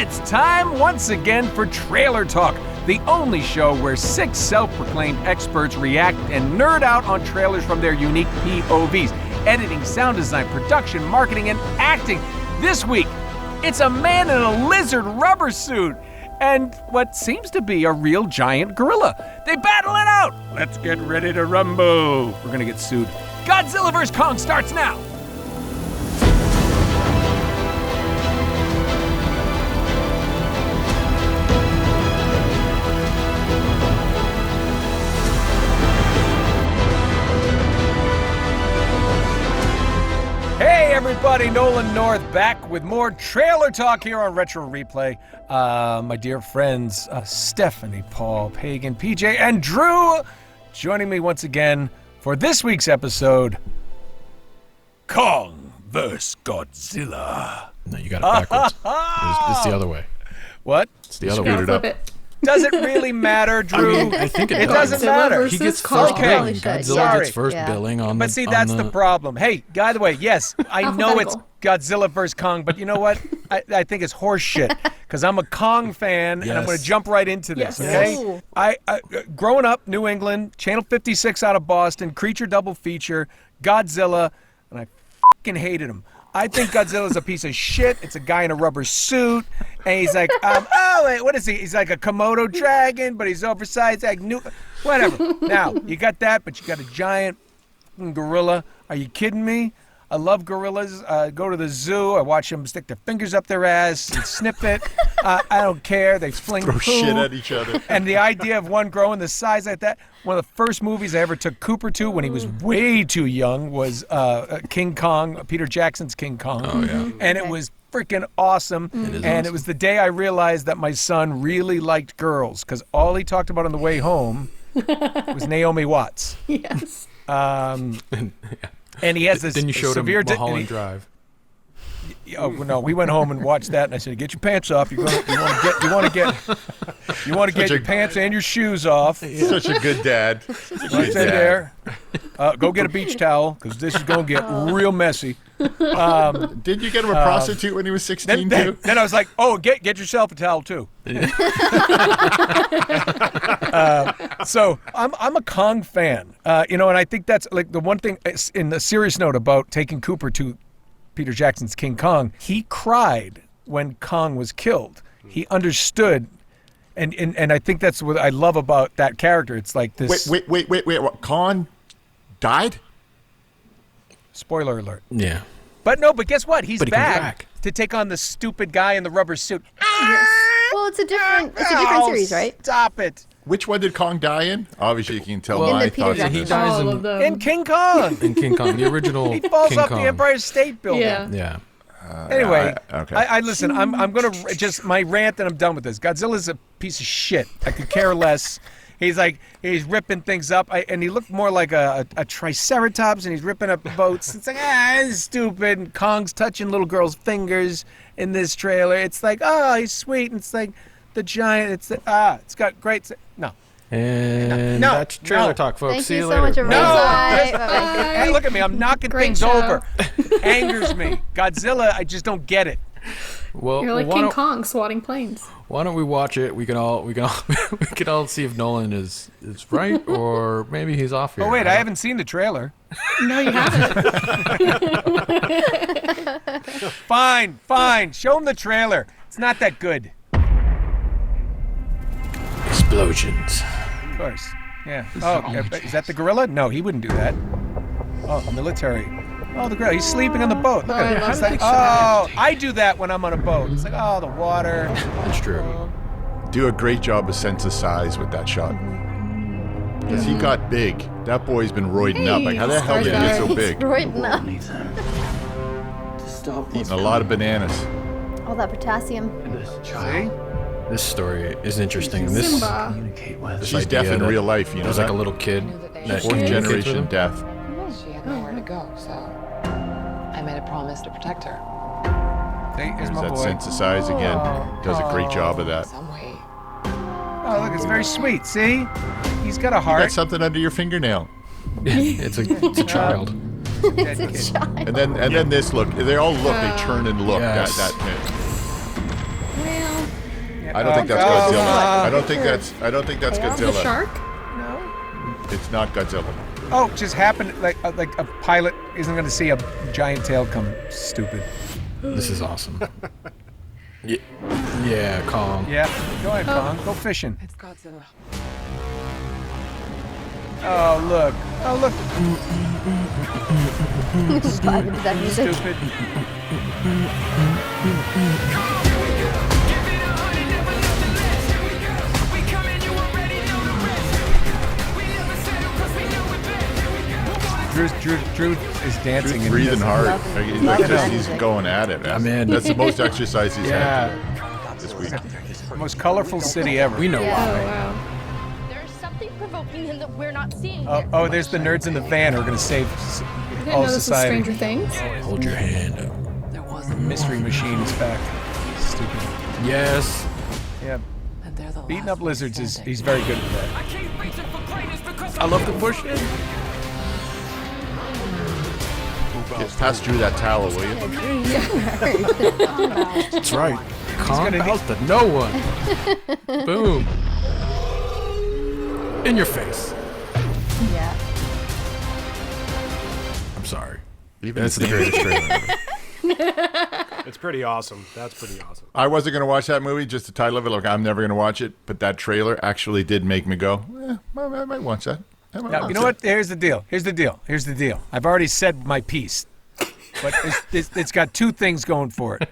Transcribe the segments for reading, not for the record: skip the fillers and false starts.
It's time once again for Trailer Talk, the only show where 6 self-proclaimed experts react and nerd out on trailers from their unique POVs. Editing, sound design, production, marketing, and acting. This week, it's a man in a lizard rubber suit and what seems to be a real giant gorilla. They battle it out. Let's get ready to rumble. We're gonna get sued. Godzilla vs. Kong starts now. Hey everybody, Nolan North back with more Trailer Talk here on Retro Replay. My dear friends, Stephanie, Paul, Pagan, PJ, and Drew joining me once again for this week's episode, Kong vs. Godzilla. No, you got it backwards. It's the other way. What? It's the other way. Flip it. Does it really matter, Drew? I think it It does. doesn't matter. He gets Kong. first billing. Okay. Godzilla Sorry. gets first billing on the... But see, that's the problem. Hey, by the way, yes, I know it's Godzilla vs. Kong, but you know what? I think it's horse shit, because I'm a Kong fan, and I'm going to Yes. jump right into this, Yes. okay? Yes. I growing up, New England, Channel 56 out of Boston, creature double feature, Godzilla, and I fucking hated him. I think Godzilla's a piece of shit. It's a guy in a rubber suit, and he's like, oh, wait, what is he? He's like a Komodo dragon, but he's oversized, like whatever. Now, you got that, but you got a giant gorilla. Are you kidding me? I love gorillas. Go to the zoo. I watch them stick their fingers up their ass and sniff it. I don't care. They fling Throw poo. shit at each other. And the idea of one growing the size like that. One of the first movies I ever took Cooper to when he was way too young was King Kong, Peter Jackson's King Kong. Oh, yeah. And it was freaking awesome. It is And awesome. it was the day I realized that my son really liked girls, because all he talked about on the way home was Naomi Watts. Yes. And he has this Then you showed him severe Mulholland Drive. Oh no, we went home and watched that, and I said, "Get your pants off. You want to get your pants and your shoes off. Such a good dad. Right there. Go get a beach towel, because this is going to get real messy." Did you get him a prostitute when he was 16 too? Then I was like, "Oh, get yourself a towel too." So I'm a Kong fan, and I think that's like the one thing. In a serious note about taking Cooper to Peter Jackson's King Kong, he cried when Kong was killed. He understood, and I think that's what I love about that character. It's like this. Wait. What? Kong died? Spoiler alert. Yeah. But guess what? He's But he comes back back. to take on the stupid guy in the rubber suit. Well, it's a different series, right? Stop it. Which one did Kong die in? Obviously, you can tell Well, my In the Peter thoughts on Jackson. this. dies All in- of them. In King Kong. In King Kong, the original He falls King off Kong. the Empire State Building. Yeah. Yeah. Anyway, okay. I listen. I'm gonna just my rant, and I'm done with this. Godzilla's a piece of shit. I could care less. He's ripping things up, and he looked more like a triceratops, and he's ripping up boats. It's like, it's stupid. And Kong's touching little girls' fingers in this trailer. It's like, oh, he's sweet. And it's like the giant. It's got great. No. And No, that's Trailer no. Talk, folks. Thank See you you so later. much, No! Bye. Hey, look at me. I'm knocking Great things show. over. Angers me. Godzilla, I just don't get it. Well, You're like why King don't- Kong swatting planes. Why don't we watch it? We can all we can all see if Nolan is right or maybe he's off here. Oh, wait, I haven't seen the trailer. No, you haven't. Fine. Show him the trailer. It's not that good. Explosions. Of course. Yeah. Oh, is that the gorilla? No, he wouldn't do that. Oh, military. Oh, the gorilla. He's sleeping on the boat. Look at I him. love It's like, that. I do that when I'm on a boat. It's like, oh, the water. That's true. Do a great job of sense of size with that shot. Because he got big. That boy's been roiding up. Like, how the hell did he get so big? Right now. Eating a lot of bananas. All that potassium. See? This story is interesting. This Simba. She's deaf in real life, you know There's like that? a little kid. That Fourth communicates with generation him. deaf. She had nowhere to go, so I made a promise to protect her. See, here's There's my that boy. sense of size again. Does a great job of that. Some way. Oh, look, it's very sweet. See? He's got a You got heart. something under your fingernail. It's a child. Dead kid. And then this look. They all look. They turn and look. Yes. That Well, I don't think that's Godzilla. I don't think that's The Godzilla. shark? It's not Godzilla. Oh, just happened like a pilot isn't going to see a giant tail come. Stupid. This is awesome. Yeah, Kong. Yeah, go ahead, Kong. Go fishing. It's Godzilla. Oh, look. Oh, look. Vibing to that music. Stupid. Drew is dancing. He's breathing hard. Loving He's it. going at it. I'm in. That's the most exercise he's Yeah. had this week. Most colorful city ever. We know Oh, why. wow. There's something provoking him that we're not seeing Oh, here. oh, there's the nerds in the van who are going to save I didn't all know this was society. Stranger Things. Hold your hand up. There wasn't. Mystery Machine is back. Stupid. Yes. Yeah, And they're the beating last up ones lizards is standing. he's very good at that. I love the push in. Pass Drew that towel, will you? That's right. Kong gonna bows to no one. Boom. In your face. Yeah. I'm sorry. Even That's the greatest trailer ever. It's pretty awesome. That's pretty awesome. I wasn't going to watch that movie, just the title of it. Like, I'm never going to watch it. But that trailer actually did make me go, I might watch that. Now, you know what? Here's the deal. Here's the deal. I've already said my piece, but it's got two things going for it.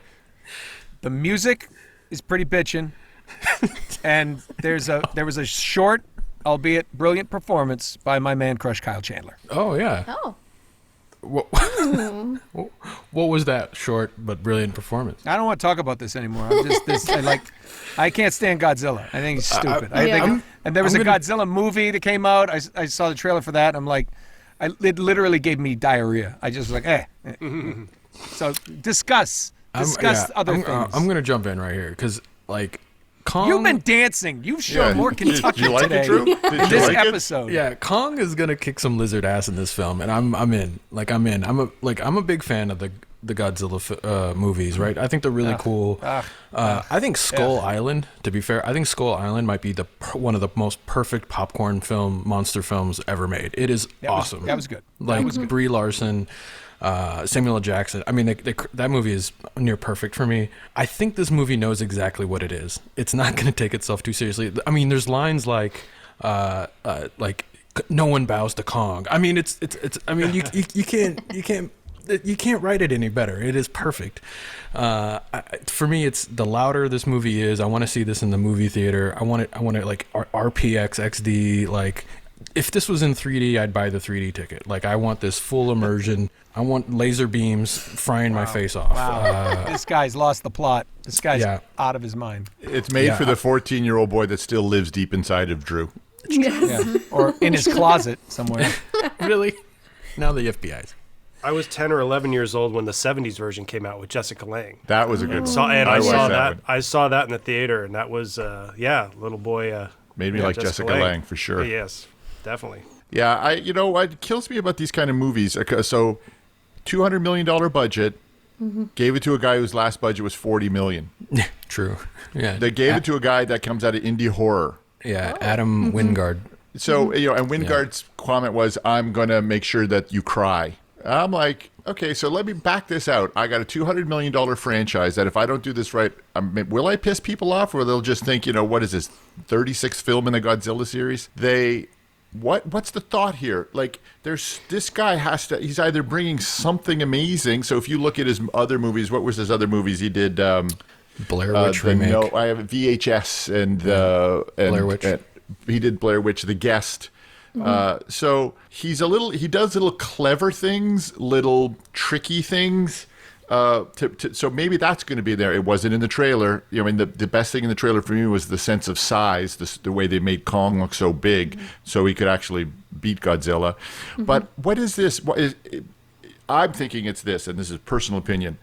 The music is pretty bitchin', and there was a short, albeit brilliant performance by my man crush Kyle Chandler. Oh, yeah. Oh. What, what was that short but brilliant performance? I don't want to talk about this anymore. I can't stand Godzilla. I think he's stupid. Yeah. And there was I'm a gonna- Godzilla movie that came out. I saw the trailer for that. And I'm like, it literally gave me diarrhea. I just was like, So discuss other things. I'm going to jump in right here because, like, Kong. You've been dancing. You've shown more Kentucky Did you like today it, Drew? Did in you this like it? episode. Yeah, Kong is gonna kick some lizard ass in this film, and I'm in. Like I'm in. I'm a big fan of the Godzilla movies, right? I think they're really cool. I think Skull Island, to be fair, I think Skull Island might be one of the most perfect popcorn monster films ever made. It is awesome. That was good. Like Brie Larson, Samuel L. Jackson. I mean, that movie is near perfect for me. I think this movie knows exactly what it is. It's not going to take itself too seriously. I mean, there's lines like no one bows to Kong. I mean, it's. I mean, you can't write it any better. It is perfect. For me, it's the louder this movie is. I want to see this in the movie theater. I want it like RPX XD. Like, if this was in 3D, I'd buy the 3D ticket. Like, I want this full immersion. I want laser beams frying my face off. Wow. This guy's lost the plot. This guy's Yeah. out of his mind. It's made for the 14-year-old boy that still lives deep inside of Drew. Yeah. Or in his closet somewhere. Really? Now the FBI's. I was 10 or 11 years old when the 70s version came out with Jessica Lange. That was a good one. I watched saw that that. one. I saw that in the theater, and that was, little boy. Made me like Jessica Lange, for sure. Yes, definitely. Yeah, you know what kills me about these kind of movies? So, $200 million budget, gave it to a guy whose last budget was $40 million. True. Yeah. They gave it to a guy that comes out of indie horror. Yeah. Adam Wingard. So, and Wingard's comment was, I'm going to make sure that you cry. I'm like, okay, so let me back this out. I got a $200 million franchise that if I don't do this right, will I piss people off, or they'll just think, what is this, 36th film in the Godzilla series? What's the thought here? Like, this guy he's either bringing something amazing. So if you look at his other movies, what was his other movies? He did Blair Witch remake. I have VHS and Blair Witch. He did Blair Witch, The Guest. So he does little clever things, little tricky things. So maybe that's going to be there. It wasn't in the trailer. I mean, the best thing in the trailer for me was the sense of size, the way they made Kong look so big, so he could actually beat Godzilla. But what is this? I'm thinking it's this, and this is personal opinion.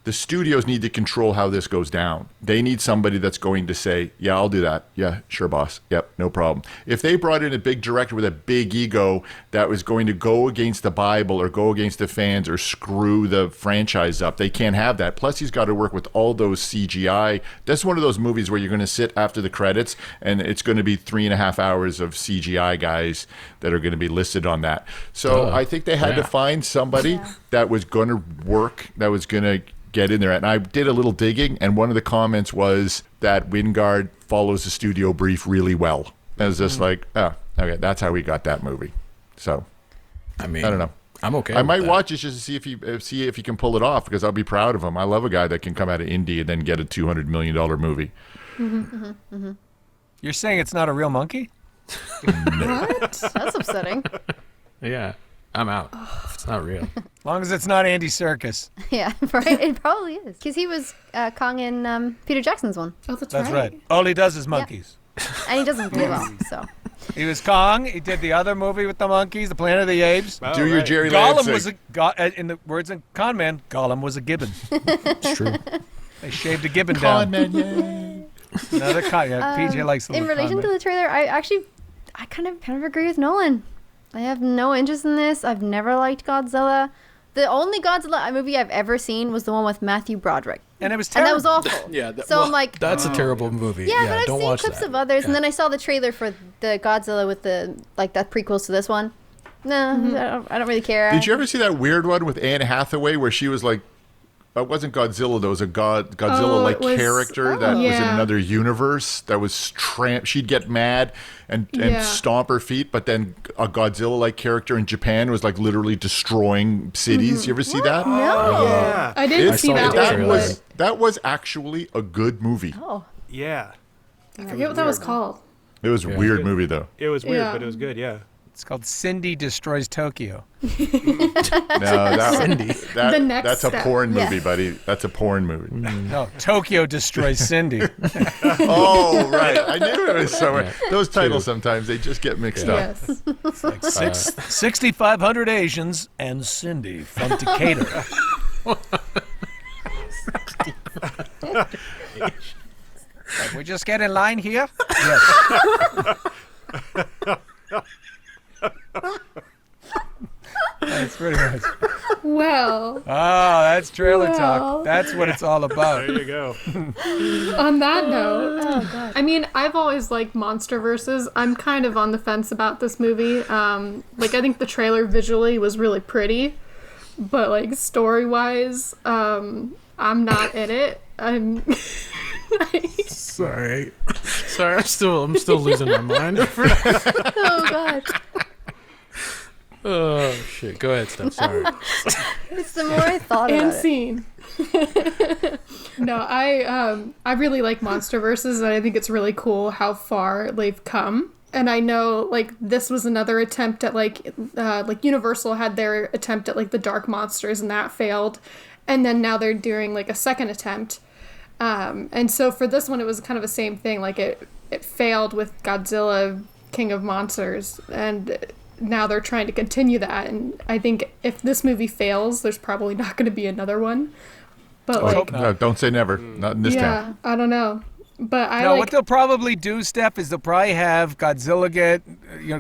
The studios need to control how this goes down. They need somebody that's going to say, yeah, I'll do that. Yeah, sure, boss. Yep, no problem. If they brought in a big director with a big ego that was going to go against the Bible or go against the fans or screw the franchise up, they can't have that. Plus, he's got to work with all those CGI. That's one of those movies where you're going to sit after the credits and it's going to be 3.5 hours of CGI guys that are going to be listed on that. So I think they had to find somebody that was going to work, that was going to get in there. And I did a little digging, and one of the comments was that Wingard follows the studio brief really well. And it was just like, oh, okay, that's how we got that movie. So, I mean, I don't know. I'm okay. I with might that. watch it just to see if he can pull it off, because I'll be proud of him. I love a guy that can come out of indie and then get a $200 million movie. You're saying it's not a real monkey? What? That's upsetting. Yeah, I'm out. It's not real. As long as it's not Andy Serkis. Yeah, right. It probably is because he was Kong in Peter Jackson's one, Oh, that's That's right. All he does is monkeys. and he doesn't play well. So He was Kong. He did the other movie with the monkeys, The Planet of the Apes. Oh, Do your right. Jerry Gollum Lansing. was in the words of Con Man, Gollum was a gibbon. It's true. They shaved a gibbon Con down. Man, yay. Another con. Yeah, PJ likes the in little relation con to man. the trailer, I kind of agree with Nolan. I have no interest in this. I've never liked Godzilla. The only Godzilla movie I've ever seen was the one with Matthew Broderick, And it was and terrible. that was awful. Yeah. So I'm like, that's a terrible movie. yeah, but I've don't seen watch clips that. of others, and Yeah. then I saw the trailer for the Godzilla with the that prequels to this one. No, I don't really care. Did you ever see that weird one with Anne Hathaway where she was like, it wasn't Godzilla though, it was a Godzilla-like it was- character that was in Yeah. another universe that was she'd get mad and Yeah. stomp her feet, but then a Godzilla-like character in Japan was like literally destroying cities. You ever see that? No. Yeah. I didn't I see saw that the one. trailer. That was actually a good movie. Oh, Yeah. I forget what that was called. It was a weird movie though. It was weird, Yeah. but it was good. Yeah. It's called Cindy Destroys Tokyo. No, that, Cindy. that The next that's a step. porn Yeah. movie, buddy. That's a porn movie. No, Tokyo Destroys Cindy. Oh, right. I knew it was somewhere. Those titles sometimes they just get mixed up. Yes. Like 6,500 Asians and Cindy from Decatur. Like, we just get in line here? Yes. That's pretty much. Well, Oh, that's trailer Well. talk. That's what it's all about. There you go. on that note, I mean, I've always liked MonsterVerses. I'm kind of on the fence about this movie. I think the trailer visually was really pretty, but like story-wise, I'm not in it. I'm. Sorry. I'm still losing my mind. oh God! Oh shit. Go ahead, Steph. Sorry. It's the more I thought about And it. scene. No, I really like MonsterVerses, and I think it's really cool how far they've come. And I know like this was another attempt at like Universal had their attempt at like the Dark Monsters, and that failed. And then now they're doing like a second attempt. And so for this one, it was kind of the same thing. Like it failed with Godzilla, King of Monsters, and now they're trying to continue that. And I think if this movie fails, there's probably not going to be another one. But like, No, don't say never. Not in this town. I don't know. But I No, like what they'll probably do, Steph, is they'll probably have Godzilla get,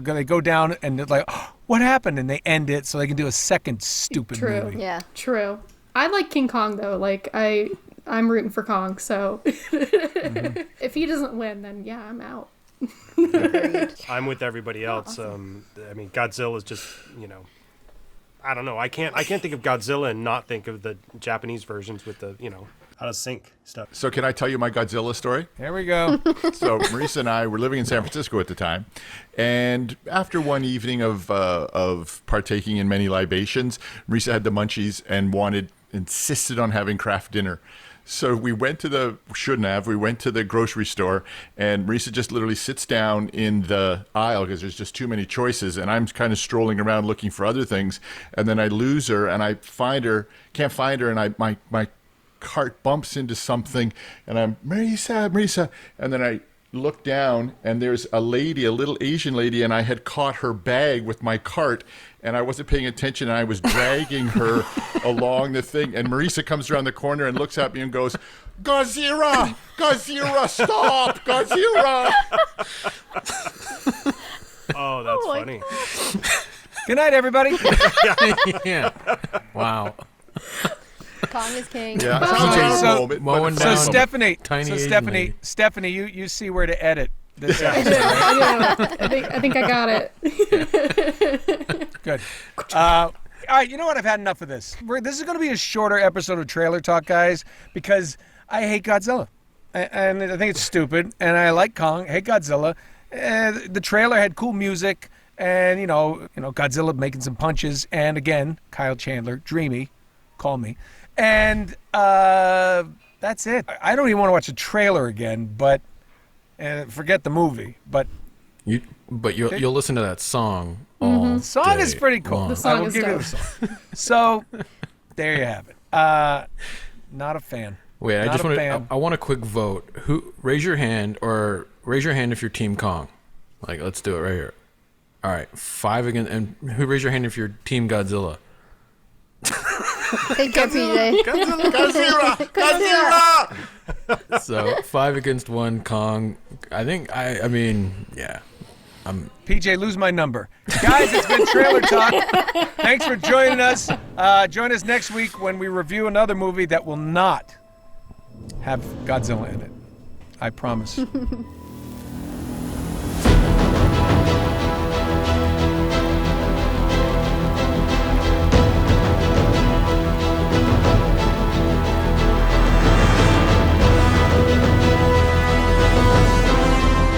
they go down and they're like, oh, what happened? And they end it so they can do a second stupid True. movie. Yeah. True. I like King Kong though. Like I'm rooting for Kong. So if he doesn't win, then yeah, I'm out. I'm with everybody else. I mean, Godzilla is just, I don't know. I can't think of Godzilla and not think of the Japanese versions with the, how to sync stuff. So can I tell you my Godzilla story? Here we go. So Marisa and I were living in San Francisco at the time, and after one evening of partaking in many libations, Marisa had the munchies and insisted on having craft dinner. So we went to the grocery store, and Marisa just literally sits down in the aisle because there's just too many choices, and I'm kind of strolling around looking for other things, and then I lose her, and I can't find her, and my cart bumps into something, and I'm Marisa, and then I look down, and there's a little Asian lady, and I had caught her bag with my cart, and I wasn't paying attention, and I was dragging her along the thing, and Marisa comes around the corner and looks at me and goes, Godzilla! Godzilla, stop! Godzilla! Oh, that's funny. Good night, everybody. Yeah. Wow. Kong is king. Yeah, Okay, so- Mowing So down Stephanie, tiny so Asian Stephanie, lady. you see where to edit this I episode. do. I think I got it. Good. All right, you know what? I've had enough of this. This is going to be a shorter episode of Trailer Talk, guys, because I hate Godzilla. And I think it's stupid. And I like Kong. I hate Godzilla. The trailer had cool music. And, you know, Godzilla making some punches. And, again, Kyle Chandler, dreamy, call me. And that's it. I don't even want to watch the trailer again, but forget the movie. But you'll listen to that song all the song is day pretty cool. long. The song I will is give you dope. the song. So, there you have it. Not a fan. Wait, I Not just a want fan. I want a quick vote. Raise your hand if you're Team Kong. Like, let's do it right here. All right, 5 against, and who raise your hand if you're Team Godzilla? Take care, PJ. Godzilla! Godzilla! So 5 against 1, Kong. I think I mean, yeah. PJ, lose my number. Guys, it's been Trailer Talk. Thanks for joining us. Join us next week when we review another movie that will not have Godzilla in it. I promise.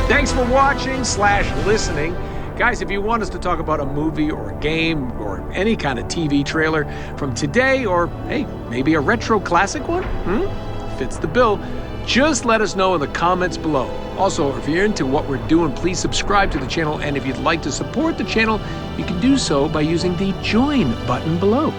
Thanks for watching/listening. Guys, if you want us to talk about a movie or a game or any kind of TV trailer from today, or hey, maybe a retro classic one, fits the bill, just let us know in the comments below. Also, if you're into what we're doing, please subscribe to the channel, and if you'd like to support the channel, you can do so by using the join button below.